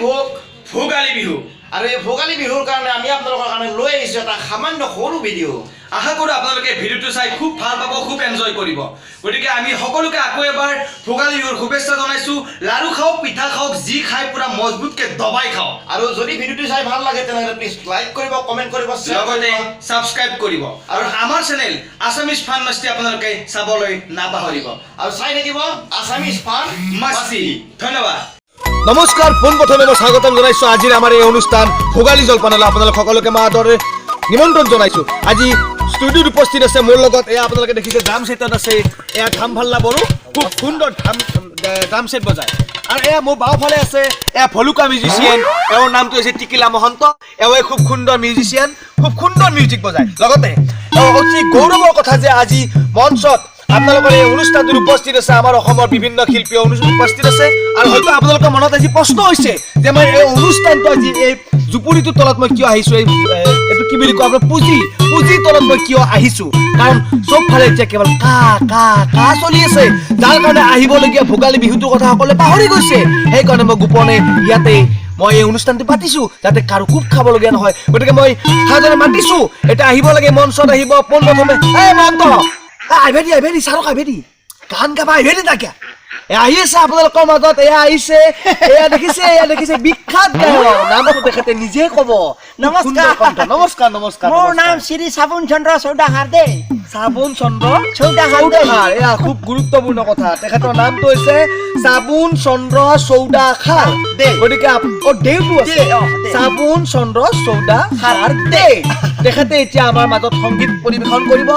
ভোগ ভোগালী বিহু আৰু এই ভোগালী বিহুৰ কাৰণে আমি আপোনালোকৰ কাৰণে লৈ আহিছোঁ এটা সামান্য সৰু ভিডিঅ' আশা কৰোঁ আপোনালোকে ভিডিঅ'টো চাই খুব ভাল পাব খুব এনজয় কৰিব গতিকে আমি সকলোকে আকৌ এবাৰ ভোগালী বিহুৰ শুভেচ্ছা জনাইছোঁ লাড়ু খাওক পিঠা খাওক যি খাই পুৰা মজবুতকৈ দবাই খাওক আৰু যদি ভিডিঅ'টো চাই ভাল লাগে তেনেহ'লে প্লিজ লাইক কৰিব কমেণ্ট কৰিব লগতে ছাবস্ক্ৰাইব কৰিব আৰু আমাৰ চেনেল আছামিজ ফান মাষ্টি আপোনালোকে চাবলৈ নাপাহৰিব আৰু চাই থাকিব আছামিজ ফান মাষ্টি ধন্যবাদ নমস্কাৰ পোনপ্ৰথমে মই স্বাগতম জনাইছোঁ আজিৰ আমাৰ এই অনুষ্ঠান ভোগালী জলপানলৈ আপোনালোক সকলোকে মই আদৰে নিমন্ত্ৰণ জনাইছোঁ আজি ষ্টুডিঅ'ত উপস্থিত আছে মোৰ লগত এয়া আপোনালোকে দেখিছে ড্ৰাম ছেটত আছে এয়া ধাম ভাল্লা বড়ো খুব সুন্দৰ ড্ৰাম ছেট বজায় আৰু এয়া মোৰ বাওঁফালে আছে এয়া ভলুকা মিউজিচিয়ান এওঁৰ নামটো হৈছে টিকিলা মহন্ত এওঁৱে খুব সুন্দৰ মিউজিচিয়ান খুব সুন্দৰ মিউজিক বজায় লগতে অতি গৌৰৱৰ কথা যে আজি মঞ্চত আপোনালোকৰ এই অনুষ্ঠানটোত উপস্থিত আছে আমাৰ অসমৰ বিভিন্ন শিল্পী উপস্থিত আছে আৰু হয়তো আপোনালোকৰ মনত আজি প্ৰশ্ন হৈছে যে মই এই অনুষ্ঠানটো আজি এই জুপুৰিটোৰ তলত মই কিয় আহিছোঁ এইটো কি বুলি কয় আপোনাৰ পুঁজিৰ তলত মই কিয় আহিছোঁ কাৰণ চবফালে এতিয়া কেৱল কা চলি আছে যাৰ কাৰণে আহিবলগীয়া ভোগালী বিহুটোৰ কথা সকলোৱে পাহৰি গৈছে সেইকাৰণে মই গোপনে ইয়াতে মই এই অনুষ্ঠানটো পাতিছোঁ যাতে কাৰো খুব খাবলগীয়া নহয় গতিকে মই সাদৰে মাতিছোঁ এতিয়া আহিব লাগে মঞ্চত আহিব পোনপ্ৰথমে এই মহন্ত আহিবেদি চাৰক আহিবেদি গান গাবা আহিবেদি তাকে আহি আছে আপোনালোকৰ মাজত এয়া আহিছে এয়া দেখিছে বিখ্যাত গায়ক নামটো তেখেতে নিজে ক'ব নমস্কাৰ মোৰ নাম শ্ৰী চাবোন চন্দ্ৰ চৌদাহাৰ দেই চাবোন চন্দ্ৰ চৌদাহাৰ এয়া খুব গুৰুত্বপূৰ্ণ কথা তেখেতৰ নামটো হৈছে চাবোন চন্দ্ৰ চৌদাহাৰ দেই গতিকে দেউটো আছে চাবোন চন্দ্ৰ চৌদাহাৰ দেই তেখেতে এতিয়া আমাৰ মাজত সংগীত পৰিৱেশন কৰিব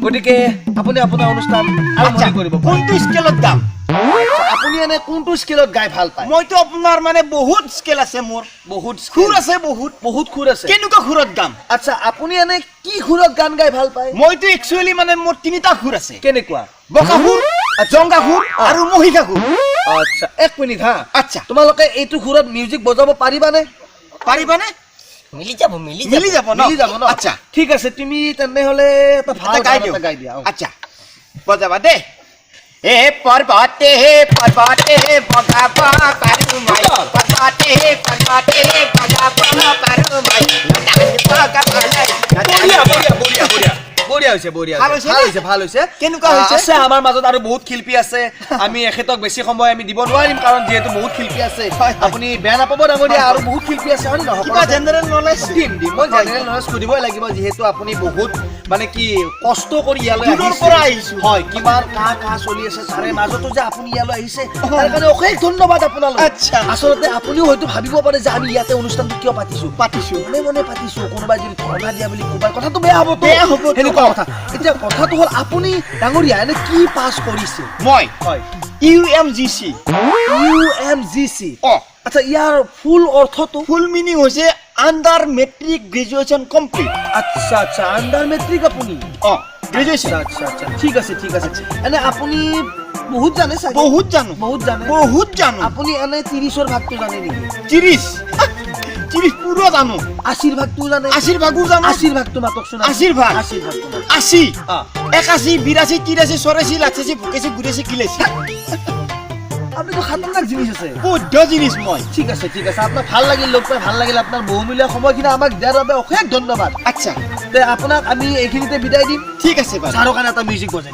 গতিকে আপুনি আপোনাৰ অনুষ্ঠান আৰম্ভ কৰিব কোনটো স্কেলত গাম আপুনি এনে কোনটো স্কেলত গাই ভাল পায় মইতো আপোনাৰ মানে বহুত স্কেল আছে মোৰ বহুত সুৰ আছে বহুত সুৰ আছে কেনেকুৱা সুৰত গাম আচ্ছা আপুনি এনে কি সুৰত গান গাই ভাল পায় মইতো একচুৱেলি মানে মোৰ তিনিটা সুৰ আছে কেনেকুৱা বকা সুৰ জংগা সুৰ আৰু মহিকা সুৰ আচ্ছা এক মিনিট হা আচ্ছা তোমালোকে এইটো সুৰত মিউজিক বজাব পাৰিবানে মিলি যাব ন আচ্ছা ঠিক আছে তুমি তেনেহলে এটা ভাল গান এটা গাই দিয়া আচ্ছা বজাবা দে এ পর্বতে বগা পারু মাই পর্বতে বগা পারু মাই বগা পালাই ভাল হৈছে কেনেকুৱা হৈছে আছে আমাৰ মাজত আৰু বহুত শিল্পী আছে আমি এখেতক বেছি সময় আমি দিব নোৱাৰিম কাৰণ যিহেতু বহুত শিল্পী আছে আপুনি বেয়া নাপাব ডাঙৰীয়া আৰু বহুত শিল্পী আছে হয় নহয় কিবা জেনেৰেল নলেজ দিম মই জেনেৰেল নলেজ সুধিবই লাগিব যিহেতু আপুনি বহুত মানে কি কষ্ট কৰি ইয়ালৈ দূৰৰ পৰা আহিছোঁ হয় কিমান কা চলি আছে তাৰে মাজতো যে আপুনি ইয়ালৈ আহিছে তাৰ কাৰণে অশেষ ধন্যবাদ আপোনালোক আচ্ছা আচলতে আপুনিও হয়তো ভাবিব পাৰে যে আমি ইয়াতে অনুষ্ঠানটো কিয় পাতিছোঁ মনে পাতিছোঁ কোনোবাই যদি ধৰ্ণা দিয়া বুলি ক'বাৰ কথাটো বেয়া হ'ব সেনেকুৱা কথা এতিয়া কথাটো হ'ল আপুনি ডাঙৰীয়া এনে কি পাছ কৰিছে মই হয় UMGC আচ্ছা ইয়াৰ ফুল অৰ্থটো ফুল মিনিং হৈছে আন্ডাৰ মেট্ৰিক গ্ৰেজুৱেশ্যন কমপ্লিট আচ্ছা আন্ডাৰ মেট্ৰিক আপুনি গ্ৰেজুৱেশ্যন আচ্ছা ঠিক আছে এনে আপুনি বহুত জানে চাগে বহুত জানো আপুনি এনে 30ৰ ভাগটো জানে নেকি 30 পুৰা জানো 80ৰ ভাগটো জানে 80ৰ ভাগো জানো 80ৰ ভাগটো মাতকচোন 80ৰ ভাগ 80ৰ ভাগটো 80 81 82 83 84 88 ভুকেছি গুৰেছি কিলেছি আপুনিতো খাতৰনাক জিনিস আছে বৌদ্ধ জিনিস মই ঠিক আছে আপোনাক ভাল লাগিল লগ পাই ভাল লাগিল আপোনাৰ বহুমূলীয়া সময়খিনি আমাক দিয়াৰ বাবে অশেষ ধন্যবাদ আচ্ছা তে আপোনাক আমি এইখিনিতে বিদায় দিম ঠিক আছে বাৰু চাৰৰ কাৰণে এটা মিউজিক বজাই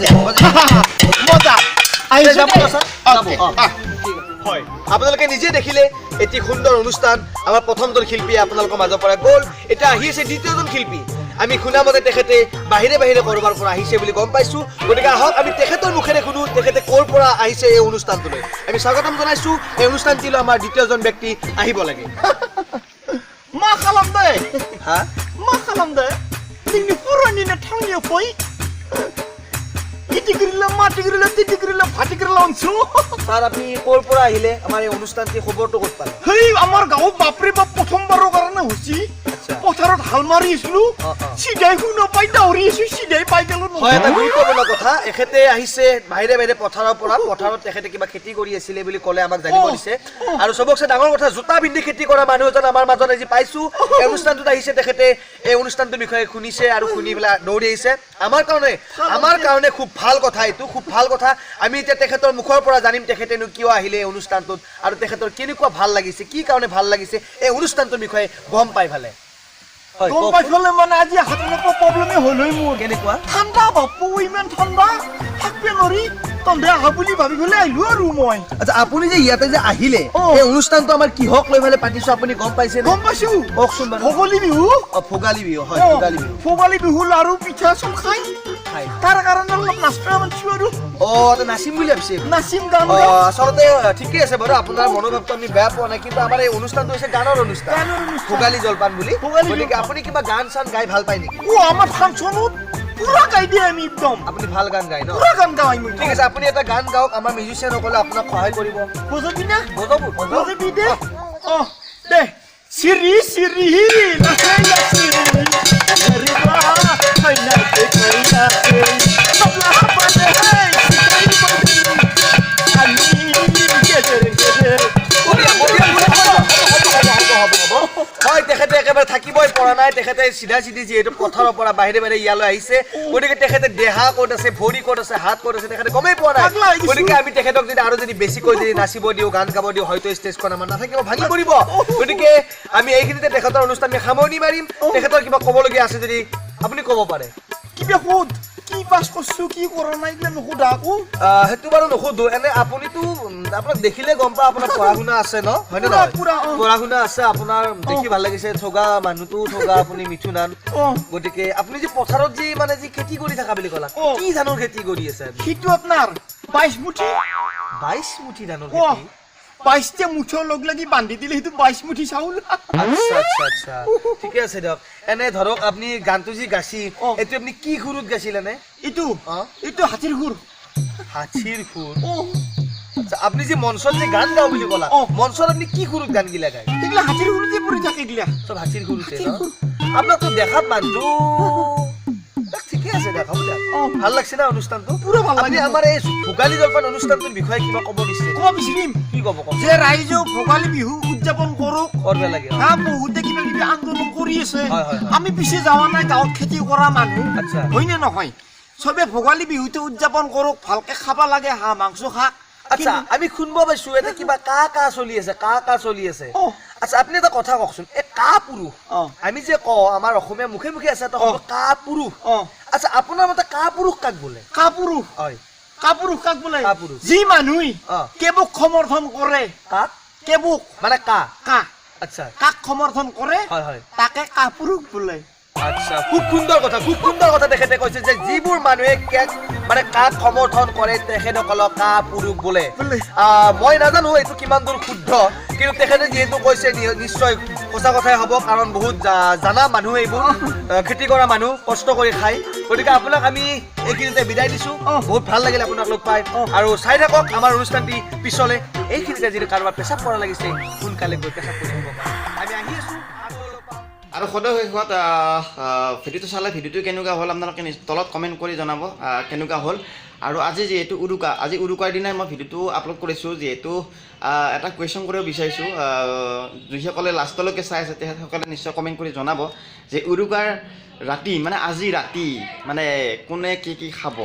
দিয়া মজা আহিছে যাব হয় আপোনালোকে নিজে দেখিলে এটি সুন্দৰ অনুষ্ঠান আমাৰ প্ৰথমজন শিল্পী আপোনালোকৰ মাজৰ পৰা গ'ল এতিয়া আহি আছে দ্বিতীয়জন শিল্পী আমি শুনা মতে তেখেতে বাহিৰে কৰবাৰ পৰা আহিছে বুলি গম পাইছোঁ গতিকে আহক আমি তেখেতৰ মুখেৰে শুনো তেখেতে ক'ৰ পৰা আহিছে এই অনুষ্ঠানটোলৈ আমি স্বাগতম জনাইছোঁ এই অনুষ্ঠানটিলৈ আমাৰ দ্বিতীয়জন ব্যক্তি আহিব লাগে मा खालामदो जोंनि पुरानिनो थांनियाव फै ইটিগ্রিলা মাটিগ্রিলা তিটিগ্রিলা ফাটিগ্রিলা অংশু স্যার আপনি ক'ৰ পৰা আহিলে আমাৰ এই অনুষ্ঠানটি খবৰটো ক'ত পালে হেই আমাৰ গাঁও বাপৰে বাপ প্ৰথমবাৰৰ কাৰণে হৈছি আচ্ছা। পথাৰত হাল মাৰি আছিলো চিধাই শুন পাই দাউৰি আছো চিধাই পাই গেলো হয় এটা গুৰুত্বপূৰ্ণ কথা এখেতে আহিছে বাহিৰে বাহিৰে পথাৰৰ পৰা পথাৰত তেখেতে কিবা খেতি কৰি আছিলে বুলি ক'লে আমাক জানিব দিছে আৰু চবকছে ডাঙৰ কথা জোতা পিন্ধি খেতি কৰা মানুহ এজন আমাৰ মাজত আজি পাইছো এই অনুষ্ঠানটোত আহিছে তেখেতে এই অনুষ্ঠানটোৰ বিষয়ে শুনিছে আৰু শুনি পেলাই দৌৰি আহিছে আমাৰ কাৰণে খুব ভাল কথা এইটো খুব ভাল কথা আমি এতিয়া তেখেতৰ মুখৰ পৰা জানিম তেখেতেনো কিয় আহিলে এই অনুষ্ঠানটোত আৰু তেখেতৰ কেনেকুৱা ভাল লাগিছে কি কাৰণে ভাল লাগিছে এই অনুষ্ঠানটোৰ বিষয়ে গম পাই ভালে হয় গম পাইছলে মানে আজি হাতনে প্ৰব্লেমে হ'ল মোৰ কেনেকুৱা ঠাণ্ডা বাপু ইমান ঠাণ্ডা থাকবে নৰি তন্দে আহা বুলি ভাবি পেলাই আহিলো আৰু মই আচ্ছা আপুনি যে ইয়াতে যে আহিলে এই অনুষ্ঠানটো আমাৰ কিহক লৈ পেলাই পাতিছো আপুনি গম পাইছে গম পাইছো কওকচোন বাৰু ভোগালী বিহু ভোগালী বিহু হয় ভোগালী বিহু ভোগালী বিহু লাৰু পিঠা চব খাই তাৰ কাৰণে অলপ নাচবা মানছো আৰু নাচিম বুলি ভাবিছে নাচিম গান আচলতে ঠিকে আছে বাৰু আপোনাৰ মনোভাৱটো আমি বেয়া পোৱা নাই কিন্তু আমাৰ এই অনুষ্ঠানটো হৈছে গানৰ অনুষ্ঠান ভোগালী জলপান বুলি গতিকে আপুনি কিবা গান চান গাই ভাল পায় নেকি আমাৰ ফাংচনত পুৰা গাই দিয়ে আমি একদম আপুনি ভাল গান গায় ন পুৰা গান গাই মই ঠিক আছে আপুনি এটা গান গাওক আমাৰ মিউজিচিয়ানসকলে আপোনাক সহায় কৰিব বুজাবি না বজাব বুজাবি দে দে চিৰি চিৰি লাহে লাহে ৰিবা হাই না তে কই না তে সবলা পালে হাই আমি গেজে হয় তেখেতে একেবাৰে থাকিবই পৰা নাই তেখেতে চিধা চিধি যিহেতু পথাৰৰ পৰা বাহিৰে বাহিৰে ইয়ালৈ আহিছে গতিকে তেখেতে দেহা ক'ত আছে ভৰি ক'ত আছে হাত ক'ত আছে তেখেতে গমেই পোৱা নাই গতিকে আমি তেখেতক যদি আৰু যদি বেছিকৈ যদি নাচিব দিওঁ গান গাব দিওঁ হয়তো ষ্টেজখন আমাৰ নাথাকিব ভাঙি পৰিব গতিকে আমি এইখিনিতে তেখেতৰ অনুষ্ঠান আমি সামৰণি মাৰিম তেখেতৰ কিবা ক'বলগীয়া আছে যদি আপুনি ক'ব পাৰে কিবা সোধ কি পাছ কৰছো কি কৰা নাই এইবিলাক নুসুধা আকৌ সেইটো বাৰু নুসুধো এনে আপুনিতো আপোনাক দেখিলে গম পায় আপোনাৰ পঢ়া শুনা আছে ন হয়নে নহয় পঢ়া শুনা আছে আপোনাৰ দেখি ভাল লাগিছে ঠগা মানুহটো ঠগা আপুনি মিঠু নান গতিকে আপুনি যে পথাৰত যি মানে যি খেতি কৰি থকা বুলি ক'লা কি ধানৰ খেতি কৰি আছে সেইটো আপোনাৰ 22 মুঠি 22 মুঠি ধানৰ খেতি 22টা মুঠৰ লগ লাগি বান্ধি দিলে সেইটো 22 মুঠি চাউল আচ্ছা আচ্ছা আচ্ছা ঠিকে আছে দিয়ক এনে ধৰক আপুনি গানটো যি গাছি এইটো আপুনি কি সুৰত গাছিল এনে এইটো হাতীৰ সুৰ হাতীৰ সুৰ আচ্ছা আপুনি যে মঞ্চত যে গান গাও বুলি ক'লা মঞ্চত আপুনি কি সুৰত গান গিলা গায় এইগিলা হাতীৰ সুৰতে পৰি থাকে এইগিলা সব হাতীৰ সুৰতে ন আপোনাকতো দেখাত মানুহটো ঠিকে আছে দেখাব দিয়ক ভাল লাগছে না অনুষ্ঠানটো পুৰা ভাল আপুনি আমাৰ এই ভোগালী জলপান অনুষ্ঠানটোৰ বিষয়ে কিবা ক'ব বিচাৰে ক'ব বিচাৰিম কি ক'ব যে ৰাইজে ভোগালী বিহু উদযাপন কৰক কৰিব লাগে বহুতে কিবা কিবি আন্দোলন কৰি আছে আমি পিছে যাৱা নাই গাঁৱত খেতি কৰা মানুহ আচ্ছা হয়নে নহয় চবে ভোগালী বিহুতে উদযাপন কৰক ভালকে খাব লাগে হাঁহ মাংস শাক আচ্ছা আমি শুনব পাইছো এটা কিবা কা চলি আছে আচ্ছা আপুনি এটা কথা কওকচোন এই কা পুৰুষ আমি যে কওঁ আমাৰ অসমীয়া মুখে মুখে আছে এটা কা পুৰুষ আচ্ছা আপোনাৰ মতে কা পুৰুষ কাক বোলে কা পুৰুষ হয় কাপুৰুষ কাক বোলে কাপুৰুষ যি মানুহ কেবুক সমৰ্থন কৰে কাক কেবুক মানে কা আচ্ছা কাক সমৰ্থন কৰে হয় তাকে কাপুৰুষ বোলে আচ্ছা খুব সুন্দৰ কথা তেখেতে কৈছে যে যিবোৰ মানুহে মানে কাক সমৰ্থন কৰে তেখেতসকলক কা পুৰুষ বোলে মই নাজানো এইটো কিমান দূৰ শুদ্ধ কিন্তু তেখেতে যিহেতু কৈছে নিশ্চয় সঁচা কথাই হ'ব কাৰণ বহুত জানা মানুহ এইবোৰ খেতি কৰা মানুহ কষ্ট কৰি খায় গতিকে আপোনাক আমি এইখিনিতে বিদায় দিছো বহুত ভাল লাগিলে আপোনাক লগ পাই আৰু চাই থাকক আমাৰ অনুষ্ঠানটি পিছলে এইখিনিতে যদি কাৰোবাৰ পেচাব কৰা লাগিছে সোনকালে গৈ পেচাব কৰি আহিব আমি আহি আছো আৰু সদায় শেষত ভিডিঅ'টো চালে ভিডিঅ'টো কেনেকুৱা হ'ল আপোনালোকে তলত কমেণ্ট কৰি জনাব কেনেকুৱা হ'ল আৰু আজি যিহেতু আজি উৰুকাৰ দিনাই মই ভিডিঅ'টো আপলোড কৰিছোঁ যিহেতু এটা কুৱেশ্যন কৰিব বিচাৰিছোঁ যিসকলে লাষ্টলৈকে চাই আছে তেখেতসকলে নিশ্চয় কমেণ্ট কৰি জনাব যে উৰুকাৰ ৰাতি মানে আজি ৰাতি মানে কোনে কি খাব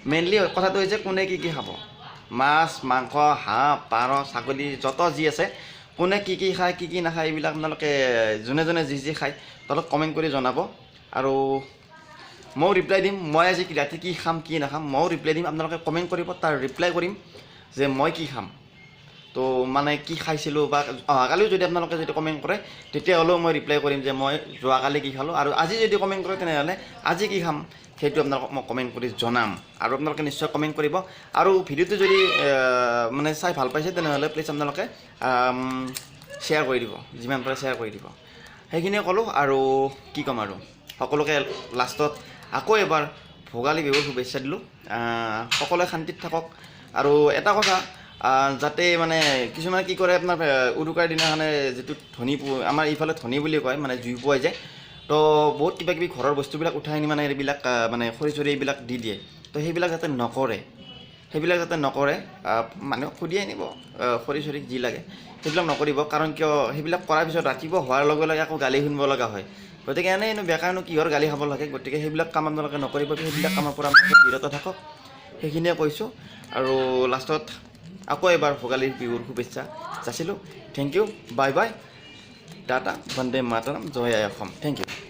মেইনলি কথাটো হৈছে কোনে কি খাব মাছ মাংস হাঁহ পাৰ ছাগলী যত যি আছে কোনে কি খায় কি নাখায় এইবিলাক আপোনালোকে যোনে যোনে যি খায় তলত কমেণ্ট কৰি জনাব আৰু ময়ো ৰিপ্লাই দিম মই আজি ৰাতি কি খাম কি নাখাম ময়ো ৰিপ্লাই দিম আপোনালোকে কমেণ্ট কৰিব তাৰ ৰিপ্লাই কৰিম যে মই কি খাম তো মানে কি খাইছিলোঁ বা অহাকালিও যদি আপোনালোকে যদি কমেণ্ট কৰে তেতিয়াহ'লেও মই ৰিপ্লাই কৰিম যে মই যোৱাকালি কি খালোঁ আৰু আজি যদি কমেণ্ট কৰে তেনেহ'লে আজি কি খাম সেইটো আপোনালোকক মই কমেণ্ট কৰি জনাম আৰু আপোনালোকে নিশ্চয় কমেণ্ট কৰিব আৰু ভিডিঅ'টো যদি মানে চাই ভাল পাইছে তেনেহ'লে প্লিজ আপোনালোকে শ্বেয়াৰ কৰি দিব যিমান পাৰে শ্বেয়াৰ কৰি দিব সেইখিনিয়ে ক'লোঁ আৰু কি ক'ম আৰু সকলোকে লাষ্টত আকৌ এবাৰ ভোগালী বিহুৰ শুভেচ্ছা দিলোঁ সকলোৱে শান্তিত থাকক আৰু এটা কথা যাতে মানে কিছুমানে কি কৰে আপোনাৰ উৰুকাৰ দিনাখনে যিটো ধনী আমাৰ এইফালে ধনী বুলি কয় মানে জুই পোৱাই যায় তো বহুত কিবা কিবি ঘৰৰ বস্তুবিলাক উঠাই আনি মানে এইবিলাক মানে খৰি চৰি এইবিলাক দি দিয়ে তো সেইবিলাক যাতে নকৰে মানুহক সুধি আনিব খৰি চৰি যি লাগে সেইবিলাক নকৰিব কাৰণ কিয় সেইবিলাক কৰাৰ পিছত ৰাতিপুৱা হোৱাৰ লগে লগে আকৌ গালি শুনিব লগা হয় গতিকে এনেই বেকাৰনো কিহৰ গালি খাব লাগে গতিকে সেইবিলাক কাম আপোনালোকে নকৰিব সেইবিলাক কামৰ পৰা আপোনালোকে বিৰত থাকক সেইখিনিয়ে কৈছোঁ আৰু লাষ্টত আকৌ এবাৰ ভোগালীৰ বিহুৰ শুভেচ্ছা যাচিলোঁ thank you bye bye tata বন্দে মাতৰম জয় আই অসম থেংক ইউ